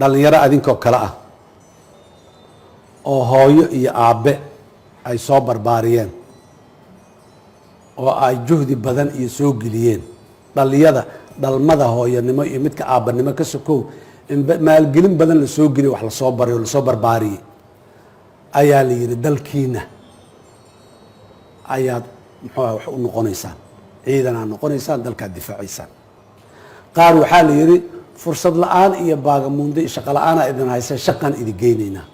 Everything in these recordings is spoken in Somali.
dhalinyaro adinkoo kale ah oo hooyo iyo aabe ay soo barbaariyeen oo ay juhdi badan iyo soo geliyeen dhaliyada dhalmada hooyanimo iyo midka aabanimo ka sokow in maalgelin badan la soo geliyo wax la soo barayo la soo barbaariyay ayaa la yidhi dalkiina ayaad muxuu wax u noqonaysaan ciidan aad noqonaysaan dalkaad difaacaysaan qaar waxaa la yidhi fursad la-aan iyo baagamuundo iyo shaqo la-aan aa idin haysa shaqan idin geynaynaa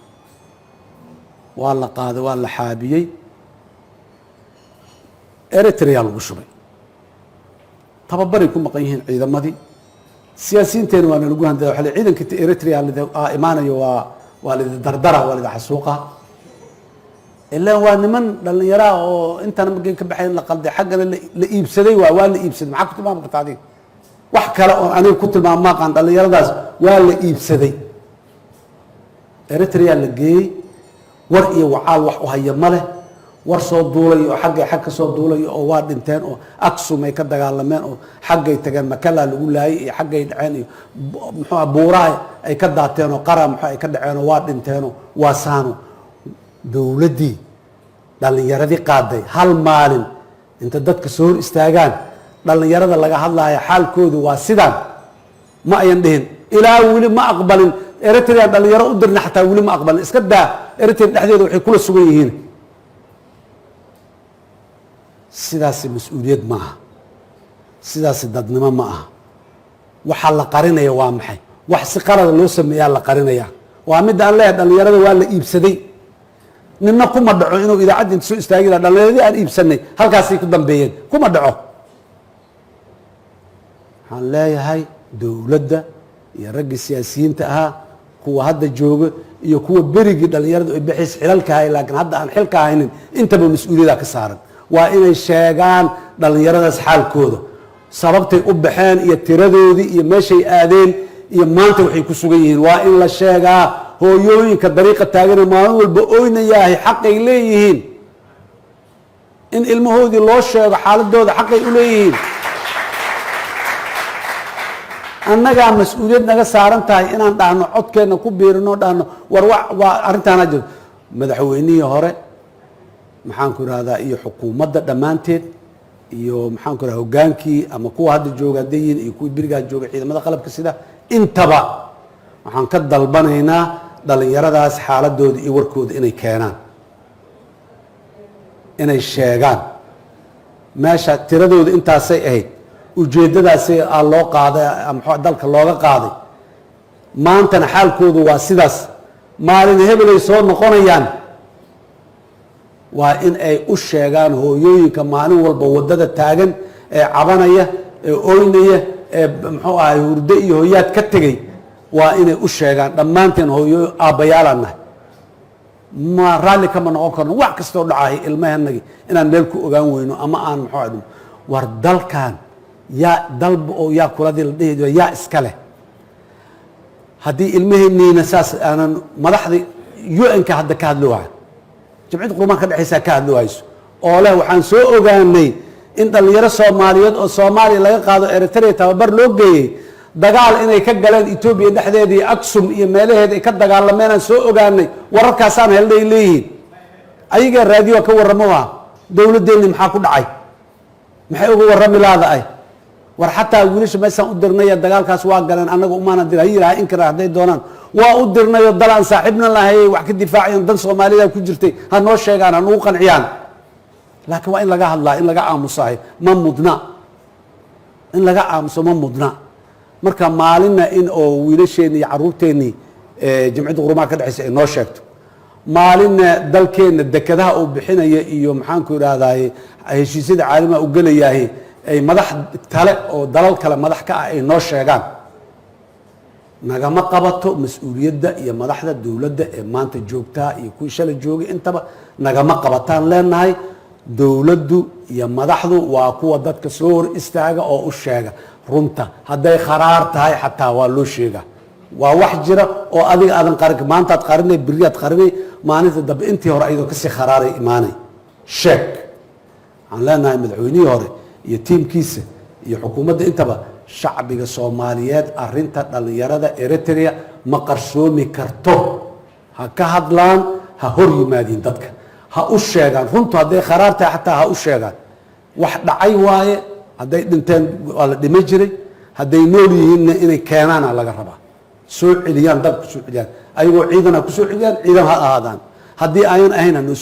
waa la qaaday waa la xaabiyey Ertirea lagu shubay tababaray ku maqan yihiin ciidamadii siyaasiyiinteena waana lagu handay waxa ciidanka Ertirea imaanayo waa la dardara waa la xasuuqa ilaa waa niman dhalinyaro oo intaan markay ka baxeen la qalday xaggana la iibsaday waa la iibsaday maxaa ku tilmaami kartaa adiga wax kale oo aniga ku tilmaamo maqan dhalinyaradaas waa la iibsaday Ertirea la geeyey war iyo wacaal wax u haya male war soo duulay oo xaggay xag ka soo duulay oo waa dhinteen oo aksum ay ka dagaalameen oo xaggay tageen makala lagu laayay iyo xaggay dhaceen iyo muxuu buuraha ay ka daateen oo qara muxuu ay ka dhaceen oo waa dhinteen oo waa saano dawladdii dhalinyaradii qaaday hal maalin inta dadka soo hor istaagaan dhalinyarada laga hadlayo xaalkoodu waa sidaan ma ayan dhihin ilaa weli ma aqbalin Ertirea dhalinyaro u dirna xataa weli ma aqbalin iska daa Ertirea dhexdeeda waxay kula sugan yihiin sidaasi mas-uuliyad ma aha sidaasi dadnimo ma aha waxaa la qarinaya waa maxay wax si qalada loo sameeyaa la qarinaya waa mid aan leeyahay dhalinyarada waa la iibsaday ninna kuma dhaco inuu idaacadda inta soo istaagi lahaa dhalinyaradii aan iibsanay halkaasay ku dambeeyeen kuma dhaco waxaan leeyahay dowladda iyo raggii siyaasiyiinta ahaa kuwa hadda jooga iyo kuwa berigii dhalinyaradu ay bixiis xilalka hay laakiin hadda aan xilka haynin intaba mas-uuliyada ka saaran waa inay sheegaan dhalinyaradaas xaalkooda sababtay u baxeen iyo tiradoodii iyo meeshay aadeen iyo maanta waxay ku sugan yihiin waa in la sheegaa hooyooyinka dariiqa taagana maalin walba oynayahay xaqay leeyihiin in ilmahoodii loo sheego xaaladooda xaqay u leeyihiin annagaa mas-uuliyad naga saaran tahay inaan dhahno codkeenna ku biirino dhahno war waa arrintaana jirto madaxweynihii hore maxaan ku irahdaa iyo xukuumadda dhammaanteed iyo maxaan ku irahdaa hoggaankii ama kuwa hadda jooga hadday yihiin iyo kuwii berigaa jooga ciidamada qalabka sida intaba waxaan ka dalbanaynaa dhalinyaradaas xaaladooda iyo warkooda inay keenaan inay sheegaan meesha tiradooda intaasay ahayd ujeeddadaasi loo qaaday muxuu dalka looga qaaday maantana xaalkoodu waa sidaas maalin hebelay soo noqonayaan waa in ay u sheegaan hooyooyinka maalin walba waddada taagan ee cabanaya ee oynaya ee muxuu ahay hurdo iyo hooyaad ka tegay waa inay u sheegaan dhammaanteen hooyo aabbayaalaan nahay ma raalli kama noqon karno wax kastoo dhacahay ilmahanagi inaan meel ku ogaan weyno ama aan muxuu ahay war dalkan yaa dalba oo yaa kuladii la dhihi yaa iska leh haddii ilmaheenniina saas aanan madaxda UN-ka hadda ka hadlo wahay jamciyadda qurumaha ka dhexaysaa ka hadlo hayso oo leh waxaan soo ogaanay in dhalinyaro Soomaaliyeed oo Soomaaliya laga qaado Ertirea tababar loo geeyey dagaal inay ka galeen Ethiopia dhexdeedii Aksum iyo meelaheeda ay ka dagaalameen aan soo ogaanay wararkaasaan helnay leeyihiin ayaga raadiyo ka warramo waa dawladdeennii maxaa ku dhacay maxay uga warrami laadahay war xataa wiilasha meeshaan u dirnay dagaalkaas waa galeen annaga umaana diray yiraahdo in kara haday doonaan waa u dirnay dalaan saaxiibna lahayn wax ka difaacayaan dan Soomaalida ku jirtay ha noo sheegaan ha noo qanciyaan laakiin waa in laga hadlaa in laga aamusahay ma mudna in laga aamuso ma mudna marka maalina in oo wiilasheena iyo caruurteeni jamciyadda qurumaha ka dhaxaysa ay noo sheegto maalina dalkeena dekadaha uu bixinaya iyo maxaan ku iraahdaa heshiisyada caalamiga u galayahay ay madax kale oo dalal kale madax ka ah ay noo sheegaan nagama qabato mas-uuliyadda iyo madaxda dowladda ee maanta joogtaa iyo kuwii shalay joogay intaba nagama qabataan leenahay dowladdu iyo madaxdu waa kuwa dadka soo hor istaaga oo u sheega runta hadday kharaar tahay xataa waa loo sheegaa waa wax jira oo adiga aadan qarin maantaad qarinay beriyaad qarinay maalinta dambe intii hore ayadoo kasii kharaaray imaanay sheeg waxaan leenahay madaxweynihii hore iyo tiimkiisa iyo xukuumadda intaba shacbiga soomaaliyeed arinta dhalinyarada Ertirea ma qarsoomi karto ha ka hadlaan ha hor yimaadin dadka ha u sheegaan runtu hadday kharaar tahay xataa ha u sheegaan wax dhacay waaye hadday dhinteen waa la dhima jiray hadday nool yihiinna inay keenaana laga rabaa soo celiyaan dalka soo celiyaan ayagoo ciidan ha ku soo celiyaan ciidan ha ahaadaan haddii ayan ahayn